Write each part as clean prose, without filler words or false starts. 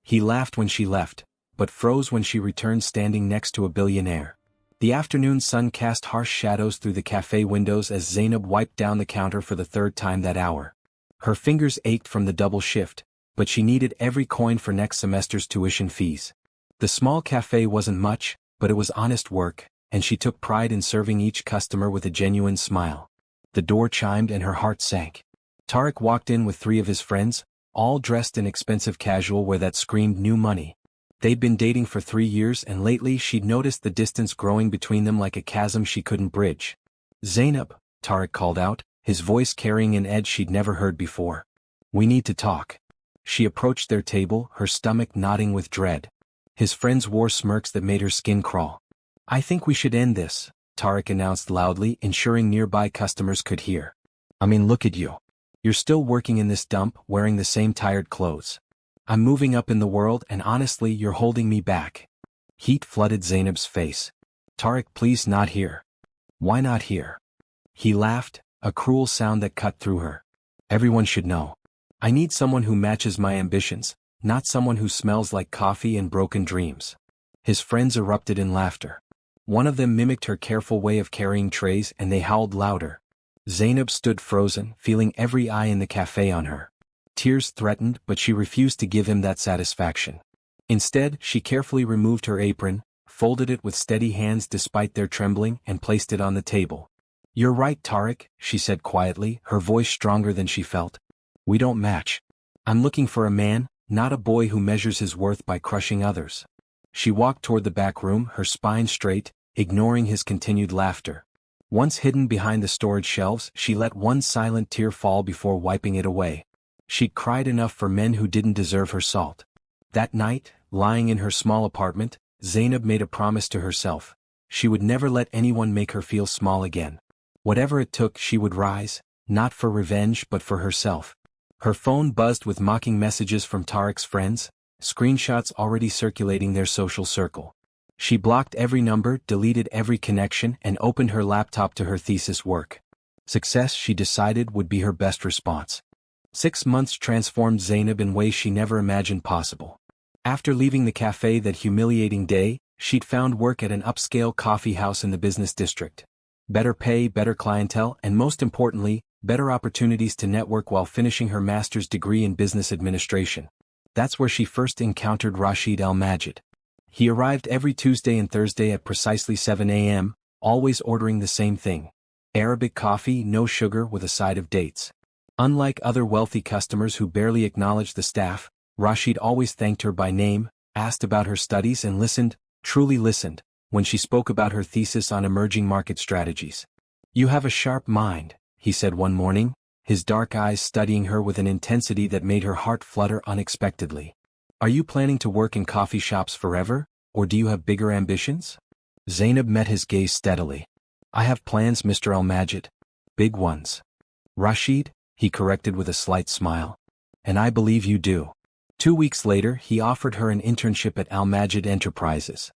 He laughed when she left, but froze when she returned standing next to a billionaire. The afternoon sun cast harsh shadows through the cafe windows as Zainab wiped down the counter for the third time that hour. Her fingers ached from the double shift, but she needed every coin for next semester's tuition fees. The small cafe wasn't much, but it was honest work, and she took pride in serving each customer with a genuine smile. The door chimed and her heart sank. Tariq walked in with 3 of his friends, all dressed in expensive casual wear that screamed new money. They'd been dating for 3 years and lately she'd noticed the distance growing between them like a chasm she couldn't bridge. "Zainab," Tariq called out, his voice carrying an edge she'd never heard before. "We need to talk." She approached their table, her stomach knotting with dread. His friends wore smirks that made her skin crawl. "I think we should end this," Tariq announced loudly, ensuring nearby customers could hear. "I mean, look at you. You're still working in this dump, wearing the same tired clothes. I'm moving up in the world and honestly you're holding me back." Heat flooded Zainab's face. "Tariq, please, not here." "Why not here?" He laughed, a cruel sound that cut through her. "Everyone should know. I need someone who matches my ambitions, not someone who smells like coffee and broken dreams." His friends erupted in laughter. One of them mimicked her careful way of carrying trays and they howled louder. Zainab stood frozen, feeling every eye in the cafe on her. Tears threatened, but she refused to give him that satisfaction. Instead, she carefully removed her apron, folded it with steady hands despite their trembling, and placed it on the table. "You're right, Tariq," she said quietly, her voice stronger than she felt. "We don't match. I'm looking for a man, not a boy who measures his worth by crushing others." She walked toward the back room, her spine straight, ignoring his continued laughter. Once hidden behind the storage shelves, she let one silent tear fall before wiping it away. She'd cried enough for men who didn't deserve her salt. That night, lying in her small apartment, Zainab made a promise to herself. She would never let anyone make her feel small again. Whatever it took, she would rise, not for revenge but for herself. Her phone buzzed with mocking messages from Tariq's friends, screenshots already circulating their social circle. She blocked every number, deleted every connection, and opened her laptop to her thesis work. Success, she decided, would be her best response. 6 months transformed Zainab in ways she never imagined possible. After leaving the cafe that humiliating day, she'd found work at an upscale coffee house in the business district. Better pay, better clientele, and most importantly, better opportunities to network while finishing her master's degree in business administration. That's where she first encountered Rashid Al-Majid. He arrived every Tuesday and Thursday at precisely 7 a.m., always ordering the same thing: Arabic coffee, no sugar, with a side of dates. Unlike other wealthy customers who barely acknowledged the staff, Rashid always thanked her by name, asked about her studies and listened, truly listened, when she spoke about her thesis on emerging market strategies. "You have a sharp mind," he said one morning, his dark eyes studying her with an intensity that made her heart flutter unexpectedly. "Are you planning to work in coffee shops forever, or do you have bigger ambitions?" Zainab met his gaze steadily. "I have plans, Mr. Al-Majid. Big ones." "Rashid," he corrected with a slight smile. "And I believe you do." 2 weeks later, he offered her an internship at Al-Majid Enterprises.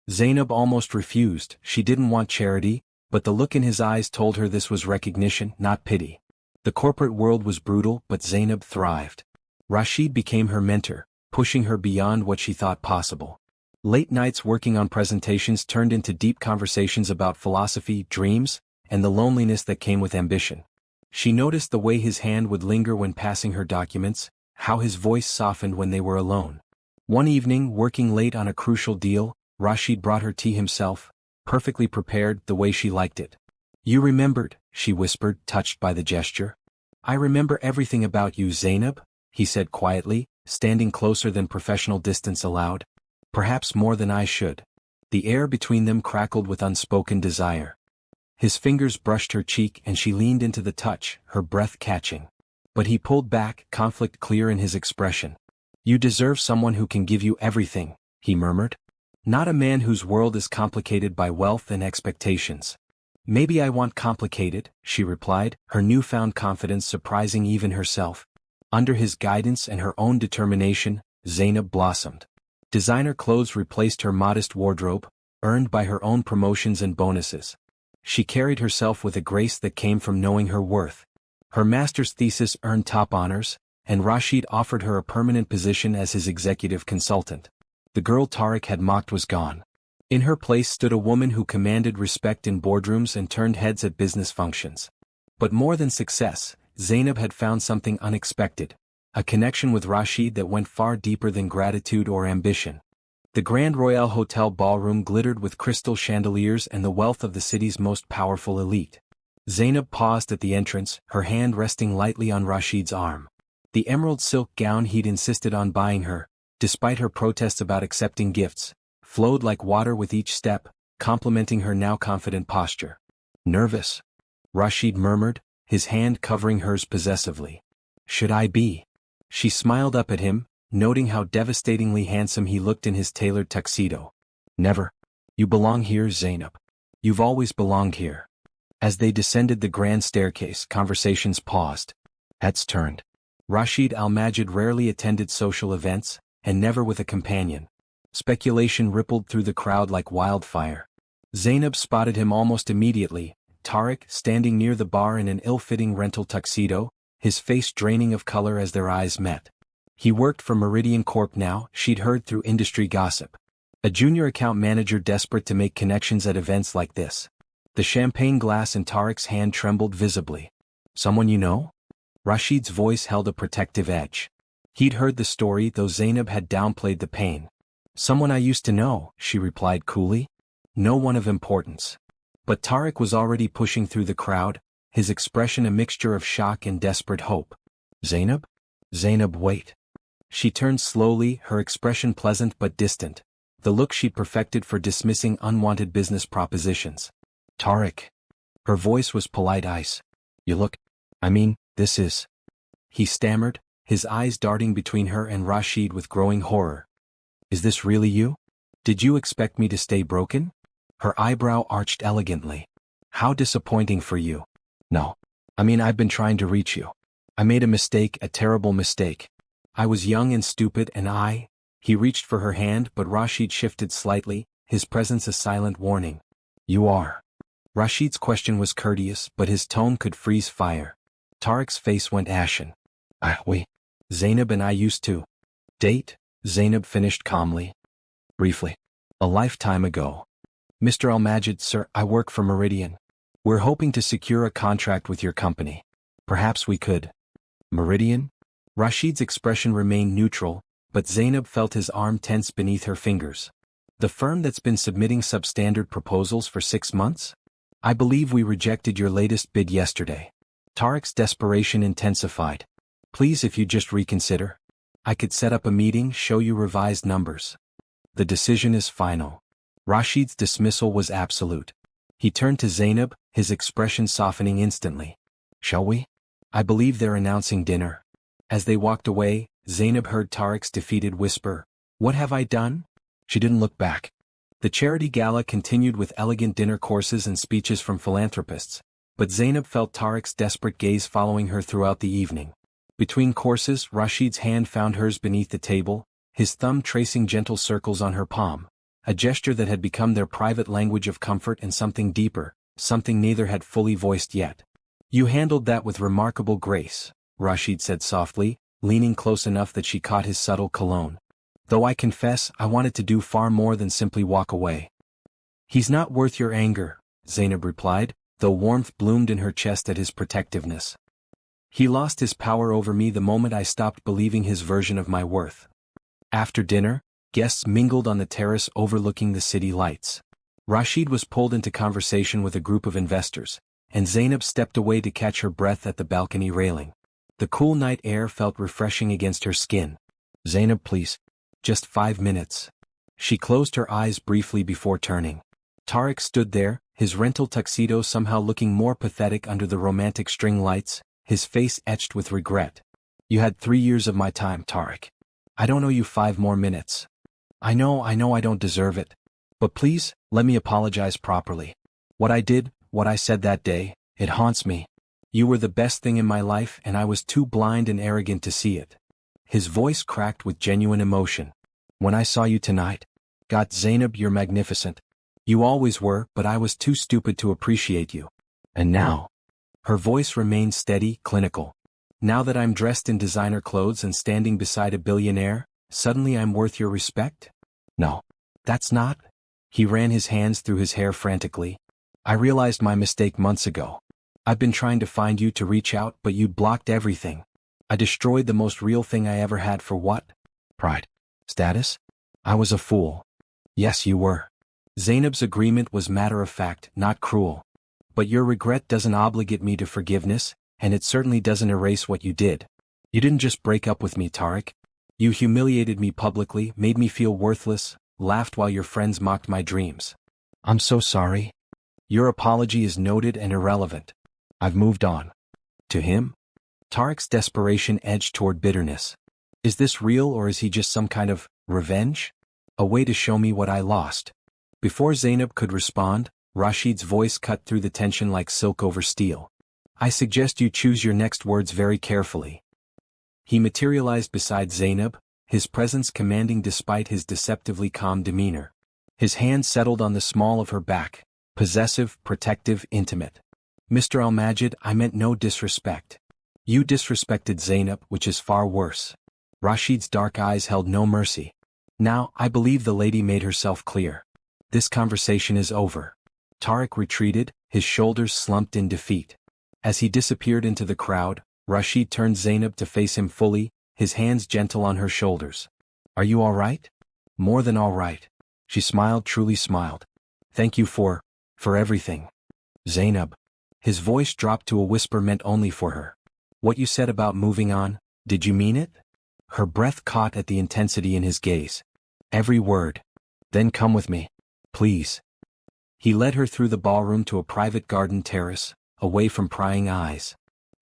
Zainab almost refused. She didn't want charity, but the look in his eyes told her this was recognition, not pity. The corporate world was brutal, but Zainab thrived. Rashid became her mentor, pushing her beyond what she thought possible. Late nights working on presentations turned into deep conversations about philosophy, dreams, and the loneliness that came with ambition. She noticed the way his hand would linger when passing her documents, how his voice softened when they were alone. One evening, working late on a crucial deal, Rashid brought her tea himself, perfectly prepared, the way she liked it. "You remembered," she whispered, touched by the gesture. "I remember everything about you, Zainab," he said quietly, standing closer than professional distance allowed. "Perhaps more than I should." The air between them crackled with unspoken desire. His fingers brushed her cheek and she leaned into the touch, her breath catching. But he pulled back, conflict clear in his expression. "You deserve someone who can give you everything," he murmured. "Not a man whose world is complicated by wealth and expectations." "Maybe I want complicated," she replied, her newfound confidence surprising even herself. Under his guidance and her own determination, Zainab blossomed. Designer clothes replaced her modest wardrobe, earned by her own promotions and bonuses. She carried herself with a grace that came from knowing her worth. Her master's thesis earned top honors, and Rashid offered her a permanent position as his executive consultant. The girl Tariq had mocked was gone. In her place stood a woman who commanded respect in boardrooms and turned heads at business functions. But more than success, Zainab had found something unexpected, a connection with Rashid that went far deeper than gratitude or ambition. The Grand Royale Hotel ballroom glittered with crystal chandeliers and the wealth of the city's most powerful elite. Zainab paused at the entrance, her hand resting lightly on Rashid's arm. The emerald silk gown he'd insisted on buying her, despite her protests about accepting gifts, flowed like water with each step, complementing her now confident posture. "Nervous?" Rashid murmured, his hand covering hers possessively. "Should I be?" She smiled up at him, noting how devastatingly handsome he looked in his tailored tuxedo. "Never. You belong here, Zainab. You've always belonged here." As they descended the grand staircase, conversations paused. Heads turned. Rashid Al-Majid rarely attended social events, and never with a companion. Speculation rippled through the crowd like wildfire. Zainab spotted him almost immediately, Tariq standing near the bar in an ill-fitting rental tuxedo, his face draining of color as their eyes met. He worked for Meridian Corp now, she'd heard through industry gossip. A junior account manager desperate to make connections at events like this. The champagne glass in Tariq's hand trembled visibly. "Someone you know?" Rashid's voice held a protective edge. He'd heard the story, though Zainab had downplayed the pain. "Someone I used to know," she replied coolly. "No one of importance." But Tariq was already pushing through the crowd, his expression a mixture of shock and desperate hope. "Zainab? Zainab, wait." She turned slowly, her expression pleasant but distant, the look she'd perfected for dismissing unwanted business propositions. "Tariq." Her voice was polite ice. This is. He stammered, his eyes darting between her and Rashid with growing horror. "Is this really you? Did you expect me to stay broken?" Her eyebrow arched elegantly. "How disappointing for you." "No. I've been trying to reach you. I made a mistake, a terrible mistake. I was young and stupid and He reached for her hand but Rashid shifted slightly, his presence a silent warning. "You are." Rashid's question was courteous but his tone could freeze fire. Tariq's face went ashen. We. Zainab and I used to date," Zainab finished calmly. "Briefly. A lifetime ago. Mr. Al-Majid, sir, I work for Meridian. We're hoping to secure a contract with your company. Perhaps we could." "Meridian?" Rashid's expression remained neutral, but Zainab felt his arm tense beneath her fingers. "The firm that's been submitting substandard proposals for 6 months? I believe we rejected your latest bid yesterday." Tariq's desperation intensified. "Please, if you just reconsider. I could set up a meeting, show you revised numbers." "The decision is final." Rashid's dismissal was absolute. He turned to Zainab, his expression softening instantly. "Shall we? I believe they're announcing dinner." As they walked away, Zainab heard Tariq's defeated whisper, "What have I done?" She didn't look back. The charity gala continued with elegant dinner courses and speeches from philanthropists, but Zainab felt Tariq's desperate gaze following her throughout the evening. Between courses, Rashid's hand found hers beneath the table, his thumb tracing gentle circles on her palm, a gesture that had become their private language of comfort and something deeper, something neither had fully voiced yet. "You handled that with remarkable grace," Rashid said softly, leaning close enough that she caught his subtle cologne. "Though I confess I wanted to do far more than simply walk away." "He's not worth your anger," Zainab replied, though warmth bloomed in her chest at his protectiveness. "He lost his power over me the moment I stopped believing his version of my worth." After dinner, guests mingled on the terrace overlooking the city lights. Rashid was pulled into conversation with a group of investors, and Zainab stepped away to catch her breath at the balcony railing. The cool night air felt refreshing against her skin. "Zainab, please. Just 5 minutes." She closed her eyes briefly before turning. Tariq stood there, his rental tuxedo somehow looking more pathetic under the romantic string lights, his face etched with regret. "You had 3 years of my time, Tariq. I don't owe you 5 more minutes. I know I don't deserve it. But please, let me apologize properly. What I did, what I said that day, it haunts me. You were the best thing in my life and I was too blind and arrogant to see it." His voice cracked with genuine emotion. "When I saw you tonight, God, Zainab, you're magnificent. You always were, but I was too stupid to appreciate you. And now." Her voice remained steady, clinical. Now that I'm dressed in designer clothes and standing beside a billionaire, suddenly I'm worth your respect? No. That's not. He ran his hands through his hair frantically. I realized my mistake months ago. I've been trying to find you to reach out, but you blocked everything. I destroyed the most real thing I ever had for what? Pride. Status? I was a fool. Yes, you were. Zainab's agreement was matter-of-fact, not cruel. But your regret doesn't obligate me to forgiveness, and it certainly doesn't erase what you did. You didn't just break up with me, Tariq. You humiliated me publicly, made me feel worthless, laughed while your friends mocked my dreams. I'm so sorry. Your apology is noted and irrelevant. I've moved on. To him? Tariq's desperation edged toward bitterness. Is this real, or is he just some kind of revenge? A way to show me what I lost. Before Zainab could respond, Rashid's voice cut through the tension like silk over steel. I suggest you choose your next words very carefully. He materialized beside Zainab, his presence commanding despite his deceptively calm demeanor. His hand settled on the small of her back, possessive, protective, intimate. Mr. Al-Majid, I meant no disrespect. You disrespected Zainab, which is far worse. Rashid's dark eyes held no mercy. Now, I believe the lady made herself clear. This conversation is over. Tariq retreated, his shoulders slumped in defeat. As he disappeared into the crowd, Rashid turned Zainab to face him fully, his hands gentle on her shoulders. Are you all right? More than all right. She smiled, truly smiled. Thank you for everything. Zainab. His voice dropped to a whisper meant only for her. What you said about moving on, did you mean it? Her breath caught at the intensity in his gaze. Every word. Then come with me. Please. He led her through the ballroom to a private garden terrace, away from prying eyes.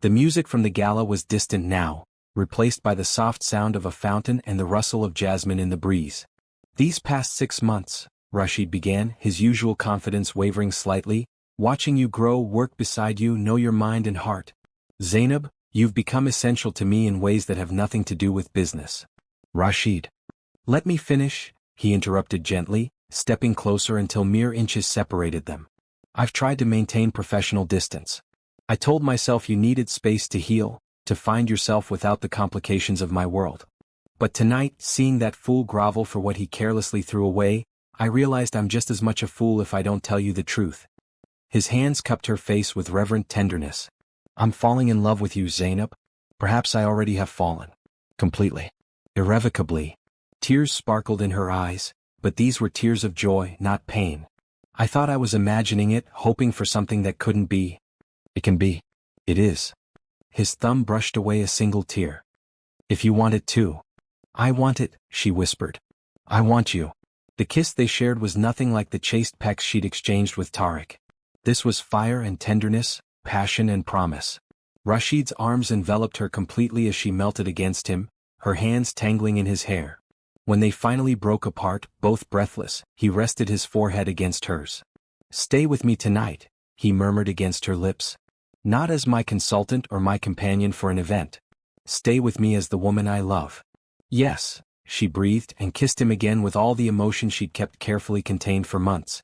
The music from the gala was distant now, replaced by the soft sound of a fountain and the rustle of jasmine in the breeze. These past 6 months, Rashid began, his usual confidence wavering slightly, watching you grow, work beside you, know your mind and heart. Zainab, you've become essential to me in ways that have nothing to do with business. Rashid. Let me finish, he interrupted gently, stepping closer until mere inches separated them. I've tried to maintain professional distance. I told myself you needed space to heal, to find yourself without the complications of my world. But tonight, seeing that fool grovel for what he carelessly threw away, I realized I'm just as much a fool if I don't tell you the truth. His hands cupped her face with reverent tenderness. I'm falling in love with you, Zainab. Perhaps I already have fallen. Completely. Irrevocably. Tears sparkled in her eyes, but these were tears of joy, not pain. I thought I was imagining it, hoping for something that couldn't be. It can be. It is. His thumb brushed away a single tear. If you want it too. I want it, she whispered. I want you. The kiss they shared was nothing like the chaste pecks she'd exchanged with Tariq. This was fire and tenderness, passion and promise. Rashid's arms enveloped her completely as she melted against him, her hands tangling in his hair. When they finally broke apart, both breathless, he rested his forehead against hers. Stay with me tonight, he murmured against her lips. Not as my consultant or my companion for an event. Stay with me as the woman I love. Yes, she breathed and kissed him again with all the emotion she'd kept carefully contained for months.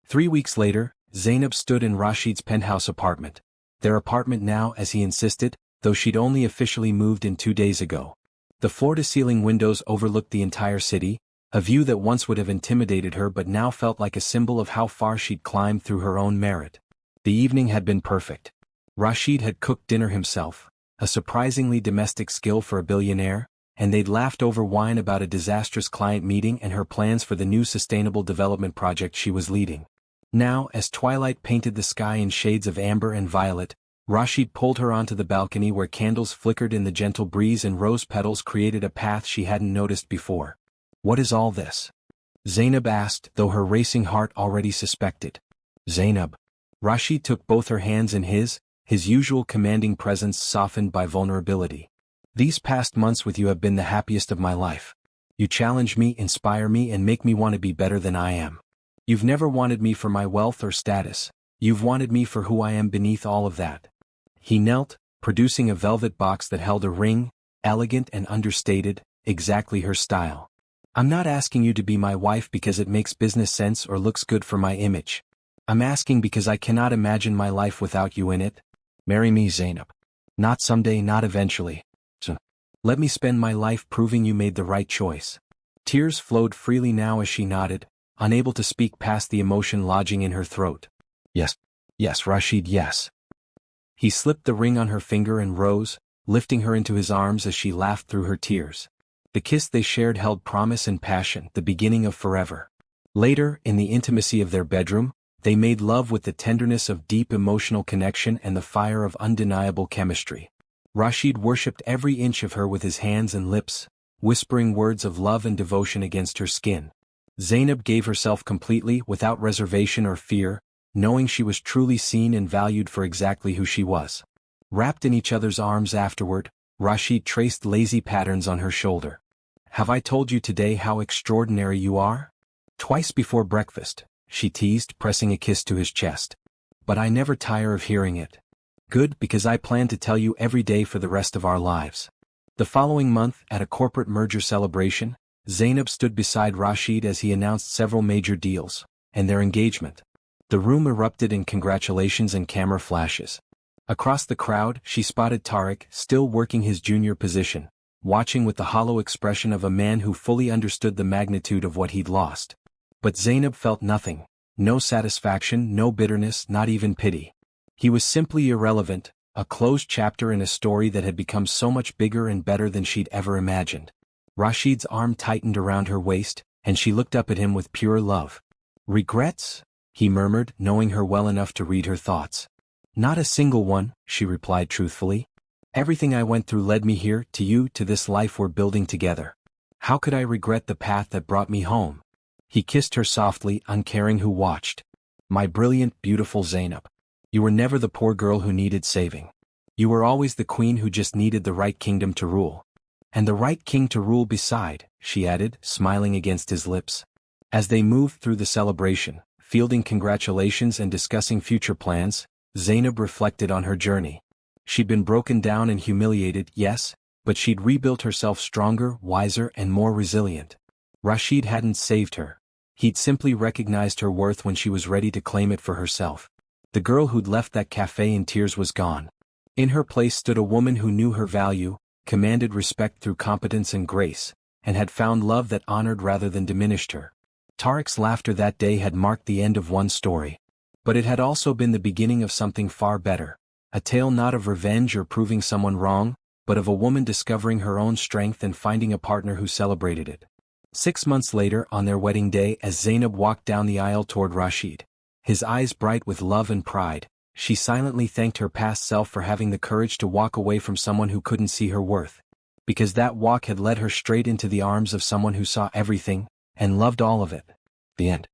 3 weeks later, Zainab stood in Rashid's penthouse apartment. Their apartment now, as he insisted, though she'd only officially moved in 2 days ago. The floor-to-ceiling windows overlooked the entire city, a view that once would have intimidated her but now felt like a symbol of how far she'd climbed through her own merit. The evening had been perfect. Rashid had cooked dinner himself, a surprisingly domestic skill for a billionaire, and they'd laughed over wine about a disastrous client meeting and her plans for the new sustainable development project she was leading. Now, as twilight painted the sky in shades of amber and violet, Rashid pulled her onto the balcony where candles flickered in the gentle breeze and rose petals created a path she hadn't noticed before. What is all this? Zainab asked, though her racing heart already suspected. Zainab. Rashid took both her hands in his usual commanding presence softened by vulnerability. These past months with you have been the happiest of my life. You challenge me, inspire me, and make me want to be better than I am. You've never wanted me for my wealth or status. You've wanted me for who I am beneath all of that. He knelt, producing a velvet box that held a ring, elegant and understated, exactly her style. I'm not asking you to be my wife because it makes business sense or looks good for my image. I'm asking because I cannot imagine my life without you in it. Marry me, Zainab. Not someday, not eventually. So, let me spend my life proving you made the right choice. Tears flowed freely now as she nodded, unable to speak past the emotion lodging in her throat. Yes. Yes, Rashid, yes. He slipped the ring on her finger and rose, lifting her into his arms as she laughed through her tears. The kiss they shared held promise and passion, the beginning of forever. Later, in the intimacy of their bedroom, they made love with the tenderness of deep emotional connection and the fire of undeniable chemistry. Rashid worshipped every inch of her with his hands and lips, whispering words of love and devotion against her skin. Zainab gave herself completely, without reservation or fear, knowing she was truly seen and valued for exactly who she was. Wrapped in each other's arms afterward, Rashid traced lazy patterns on her shoulder. Have I told you today how extraordinary you are? Twice before breakfast, she teased, pressing a kiss to his chest. But I never tire of hearing it. Good, because I plan to tell you every day for the rest of our lives. The following month, at a corporate merger celebration, Zainab stood beside Rashid as he announced several major deals, and their engagement. The room erupted in congratulations and camera flashes. Across the crowd, she spotted Tariq, still working his junior position, watching with the hollow expression of a man who fully understood the magnitude of what he'd lost. But Zainab felt nothing, no satisfaction, no bitterness, not even pity. He was simply irrelevant, a closed chapter in a story that had become so much bigger and better than she'd ever imagined. Rashid's arm tightened around her waist, and she looked up at him with pure love. Regrets? He murmured, knowing her well enough to read her thoughts. Not a single one, she replied truthfully. Everything I went through led me here, to you, to this life we're building together. How could I regret the path that brought me home? He kissed her softly, uncaring who watched. My brilliant, beautiful Zainab. You were never the poor girl who needed saving. You were always the queen who just needed the right kingdom to rule. And the right king to rule beside, she added, smiling against his lips. As they moved through the celebration, fielding congratulations and discussing future plans, Zainab reflected on her journey. She'd been broken down and humiliated, yes, but she'd rebuilt herself stronger, wiser, and more resilient. Rashid hadn't saved her. He'd simply recognized her worth when she was ready to claim it for herself. The girl who'd left that cafe in tears was gone. In her place stood a woman who knew her value, commanded respect through competence and grace, and had found love that honored rather than diminished her. Tariq's laughter that day had marked the end of one story. But it had also been the beginning of something far better. A tale not of revenge or proving someone wrong, but of a woman discovering her own strength and finding a partner who celebrated it. 6 months later, on their wedding day, as Zainab walked down the aisle toward Rashid, his eyes bright with love and pride, she silently thanked her past self for having the courage to walk away from someone who couldn't see her worth. Because that walk had led her straight into the arms of someone who saw everything, and loved all of it. The end.